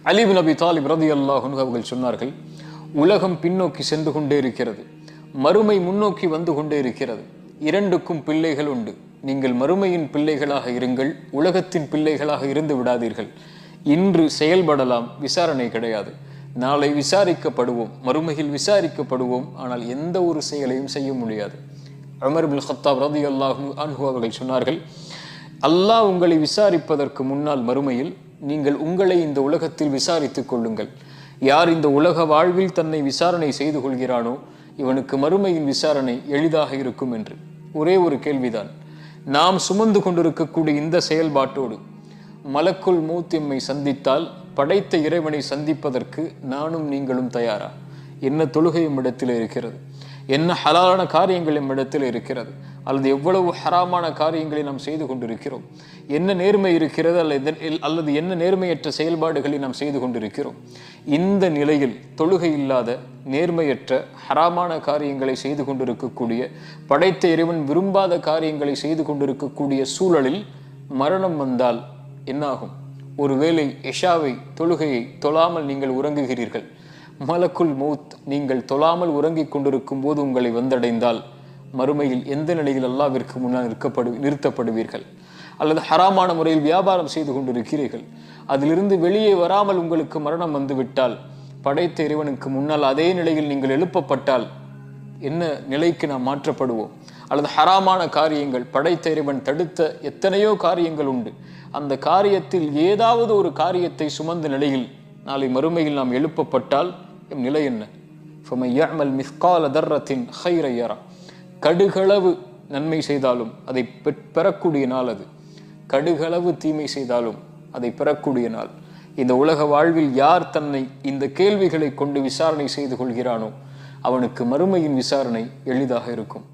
அலி பின் அபி தாலிப் ரலியல்லாஹு அன்ஹு அவர்கள் சொன்னார்கள், உலகம் பின்னோக்கி சென்று கொண்டே இருக்கிறது, மறுமை முன்னோக்கி வந்து கொண்டே இருக்கிறது. இரண்டுக்கும் பிள்ளைகள் உண்டு. நீங்கள் மறுமையின் பிள்ளைகளாக இருங்கள், உலகத்தின் பிள்ளைகளாக இருந்து விடாதீர்கள். இன்று செயல்படலாம், விசாரணை கிடையாது. நாளை விசாரிக்கப்படுவோம், மறுமையில் விசாரிக்கப்படுவோம். ஆனால் எந்த ஒரு செயலையும் செய்ய முடியாது. உமர் இப்னு கத்தாப் ரலியல்லாஹு அன்ஹு அவர்கள் சொன்னார்கள், அல்லாஹ் உங்களை விசாரிப்பதற்கு முன்னால் மறுமையில் நீங்கள் உங்களை இந்த உலகத்தில் விசாரித்துக் கொள்ளுங்கள். யார் இந்த உலக வாழ்வில் தன்னை விசாரணை செய்து கொள்கிறானோ இவனுக்கு மறுமையின் விசாரணை எளிதாக இருக்கும் என்று. ஒரே ஒரு கேள்விதான், நாம் சுமந்து கொண்டிருக்கக்கூடிய இந்த செயல்பாட்டோடு மலக்குல் மௌத் எம்மை சந்தித்தால் படைத்த இறைவனை சந்திப்பதற்கு நானும் நீங்களும் தயாரா? என்ன தொழுகை நம்மிடத்தில் இருக்கிறது, என்ன ஹலாலான காரியங்கள் நம்மிடத்தில் இருக்கிறது, அல்லது எவ்வளவு ஹராமான காரியங்களை நாம் செய்து கொண்டிருக்கிறோம், என்ன நேர்மை இருக்கிறது அல்லது என்ன நேர்மையற்ற செயல்பாடுகளை நாம் செய்து கொண்டிருக்கிறோம். இந்த நிலையில் தொழுகை இல்லாத, நேர்மையற்ற, ஹராமான காரியங்களை செய்து கொண்டிருக்கக்கூடிய, படைத்த இறைவன் விரும்பாத காரியங்களை செய்து கொண்டிருக்கக்கூடிய சூழலில் மரணம் வந்தால் என்னாகும்? ஒருவேளை இஷாவை, தொழுகையை தொழாமல் நீங்கள் உறங்குகிறீர்கள், மலக்குல் மௌத் நீங்கள் தொழாமல் உறங்கிக் கொண்டிருக்கும் போது உங்களை வந்தடைந்தால் மறுமையில் எந்த நிலையில் அல்லாஹ்விற்கு முன்னால் நிறுத்தப்படுவீர்கள்? அல்லது ஹராமான முறையில் வியாபாரம் செய்து கொண்டிருக்கிறீர்கள், அதிலிருந்து வெளியே வராமல் உங்களுக்கு மரணம் வந்துவிட்டால், படைத்த இறைவனுக்கு முன்னால் அதே நிலையில் நீங்கள் எழுப்பப்பட்டால் என்ன நிலைக்கு நாம் மாற்றப்படுவோம்? அல்லது ஹராமான காரியங்கள், படைத்த இறைவன் தடுத்த எத்தனையோ காரியங்கள் உண்டு, அந்த காரியத்தில் ஏதாவது ஒரு காரியத்தை சுமந்த நிலையில் நாளை மறுமையில் நாம் எழுப்பப்பட்டால் எம் நிலை என்ன? ஃபமன் யஅமல் மிஸ்கால தர்ரத்தின் கைரை யரா. கடுகளவு நன்மை செய்தாலும் அதை பெறக்கூடிய நாள் அது. கடுகளவு தீமை செய்தாலும் அதை பெறக்கூடிய நாள். இந்த உலக வாழ்வில் யார் தன்னை இந்த கேள்விகளை கொண்டு விசாரணை செய்து கொள்கிறானோ அவனுக்கு மறுமையின் விசாரணை எளிதாக இருக்கும்.